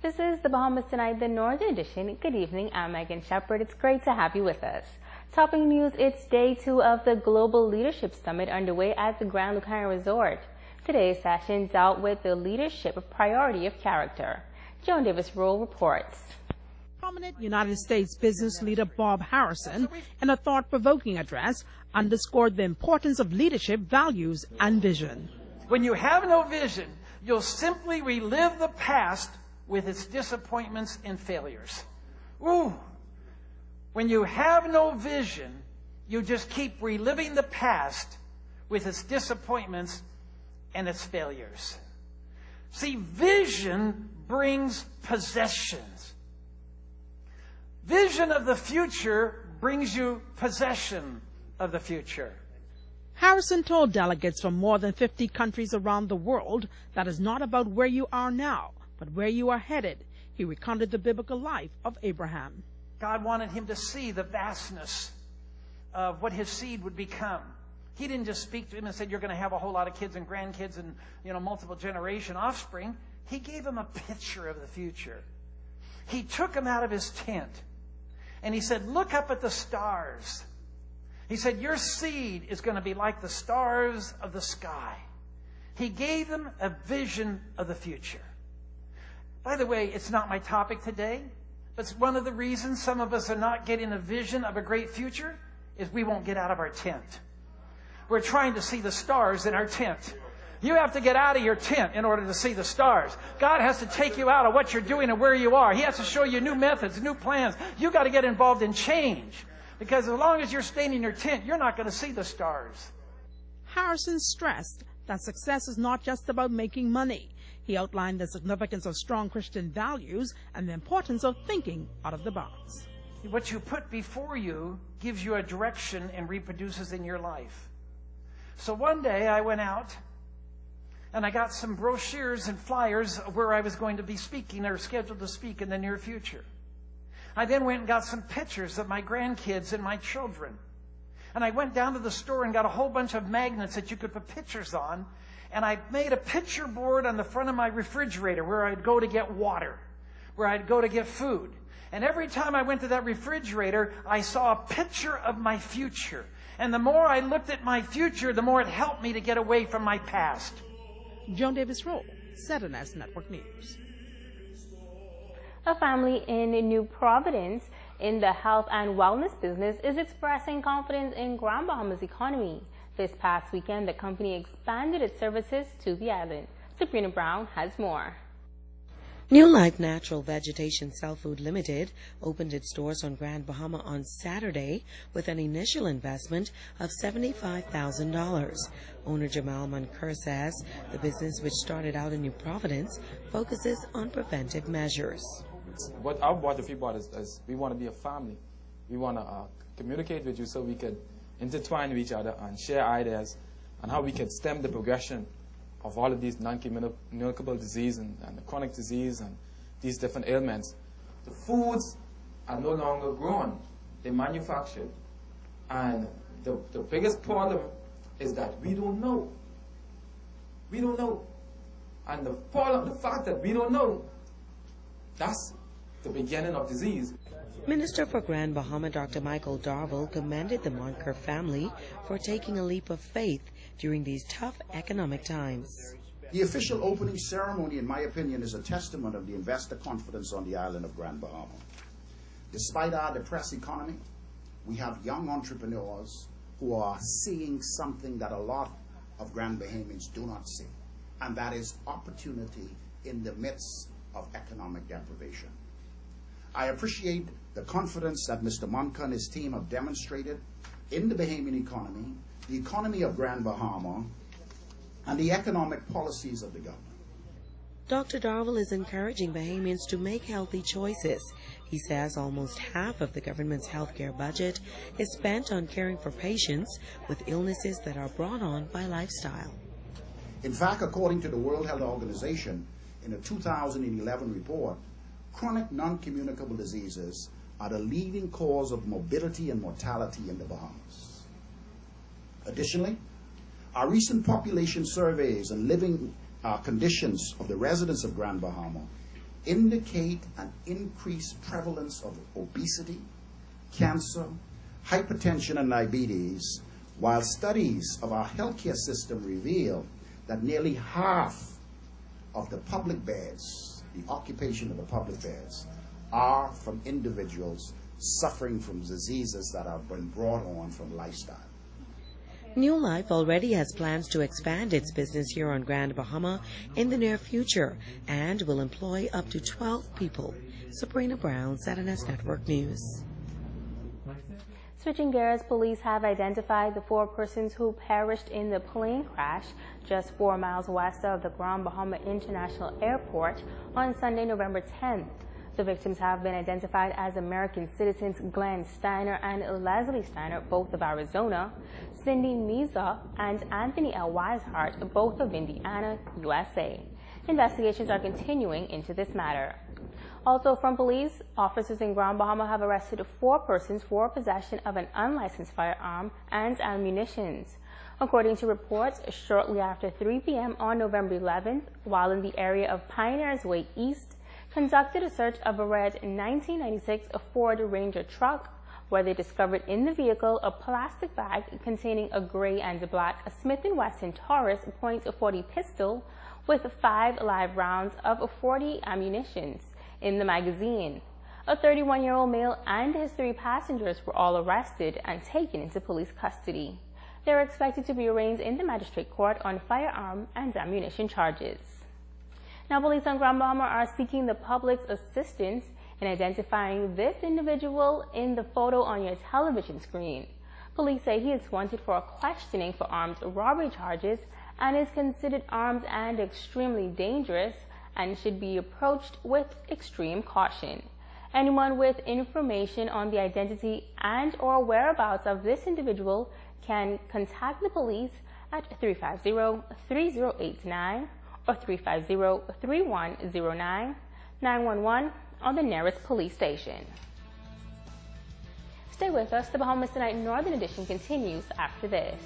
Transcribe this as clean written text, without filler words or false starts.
This is the Bahamas Tonight, the Northern Edition. Good evening, I'm Megan Shepard. It's great to have you with us. Topping news, it's day 2 of the Global Leadership Summit underway at the Grand Lucayan Resort. Today's session dealt with the leadership priority of character. Joan Davis-Roll reports. Prominent United States business leader Bob Harrison, in a thought-provoking address, underscored the importance of leadership values and vision. When you have no vision, you'll simply relive the past with its disappointments and failures. Ooh! When you have no vision, you just keep reliving the past with its disappointments and its failures. See, vision brings possessions. Vision of the future brings you possession of the future. Harrison told delegates from more than 50 countries around the world that it's not about where you are now, but where you are headed. He recounted the biblical life of Abraham. God wanted him to see the vastness of what his seed would become. He didn't just speak to him and said, you're going to have a whole lot of kids and grandkids and, multiple generation offspring. He gave him a picture of the future. He took him out of his tent and he said, look up at the stars. He said, your seed is going to be like the stars of the sky. He gave them a vision of the future. By the way, it's not my topic today, but it's one of the reasons some of us are not getting a vision of a great future is we won't get out of our tent. We're trying to see the stars in our tent. You have to get out of your tent in order to see the stars. God has to take you out of what you're doing and where you are. He has to show you new methods, new plans. You've got to get involved in change. Because as long as you're staying in your tent, you're not going to see the stars. Harrison stressed that success is not just about making money. He outlined the significance of strong Christian values and the importance of thinking out of the box. What you put before you gives you a direction and reproduces in your life. So one day I went out and I got some brochures and flyers of where I was going to be speaking or scheduled to speak in the near future. I then went and got some pictures of my grandkids and my children. And I went down to the store and got a whole bunch of magnets that you could put pictures on. And I made a picture board on the front of my refrigerator where I'd go to get water, where I'd go to get food. And every time I went to that refrigerator, I saw a picture of my future. And the more I looked at my future, the more it helped me to get away from my past. Joan Davis-Roll, ZNS Network News. A family in New Providence in the health and wellness business is expressing confidence in Grand Bahama's economy. This past weekend, the company expanded its services to the island. Sabrina Brown has more. New Life Natural Vegetation Cell Food Limited opened its doors on Grand Bahama on Saturday with an initial investment of $75,000. Owner Jamal Munker says the business, which started out in New Providence, focuses on preventive measures. What our board of bought is we want to be a family. We want to communicate with you so we could intertwine with each other and share ideas on how we can stem the progression of all of these non-communicable disease and the chronic disease and these different ailments. The foods are no longer grown. They're manufactured. And the biggest problem is that we don't know. We don't know. And the fact that we don't know, that's the beginning of disease. Minister for Grand Bahama, Dr. Michael Darville, commended the Monker family for taking a leap of faith during these tough economic times. The official opening ceremony, in my opinion, is a testament of the investor confidence on the island of Grand Bahama. Despite our depressed economy, we have young entrepreneurs who are seeing something that a lot of Grand Bahamians do not see, and that is opportunity in the midst of economic deprivation. I appreciate the confidence that Mr. Monka and his team have demonstrated in the Bahamian economy, the economy of Grand Bahama, and the economic policies of the government. Dr. Darville is encouraging Bahamians to make healthy choices. He says almost half of the government's healthcare budget is spent on caring for patients with illnesses that are brought on by lifestyle. In fact, according to the World Health Organization, in a 2011 report, chronic non-communicable diseases are the leading cause of morbidity and mortality in the Bahamas. Additionally, our recent population surveys and living conditions of the residents of Grand Bahama indicate an increased prevalence of obesity, cancer, hypertension, and diabetes, while studies of our healthcare system reveal that nearly half of the public beds, the occupation of the public beds, are from individuals suffering from diseases that have been brought on from lifestyle. New Life already has plans to expand its business here on Grand Bahama in the near future and will employ up to 12 people. Sabrina Brown, ZNS Network News. Switching gears, police have identified the 4 persons who perished in the plane crash just 4 miles west of the Grand Bahama International Airport on Sunday, November 10th. The victims have been identified as American citizens Glenn Steiner and Leslie Steiner, both of Arizona, Cindy Miza and Anthony L. Weishart, both of Indiana, USA. Investigations are continuing into this matter. Also from police, officers in Grand Bahama have arrested 4 persons for possession of an unlicensed firearm and ammunition. According to reports, shortly after 3 p.m. on November 11th, while in the area of Pioneers Way East, conducted a search of a red 1996 Ford Ranger truck, where they discovered in the vehicle a plastic bag containing a gray and black Smith & Wesson Taurus .40 pistol with 5 live rounds of 40 ammunition in the magazine. A 31-year-old male and his 3 passengers were all arrested and taken into police custody. They are expected to be arraigned in the magistrate court on firearm and ammunition charges. Now, police on Grand Bahama are seeking the public's assistance in identifying this individual in the photo on your television screen. Police say he is wanted for questioning for armed robbery charges and is considered armed and extremely dangerous and should be approached with extreme caution. Anyone with information on the identity and or whereabouts of this individual can contact the police at 350-3089 or 350-3109, 911 on the nearest police station. Stay with us. The Bahamas Tonight Northern Edition continues after this.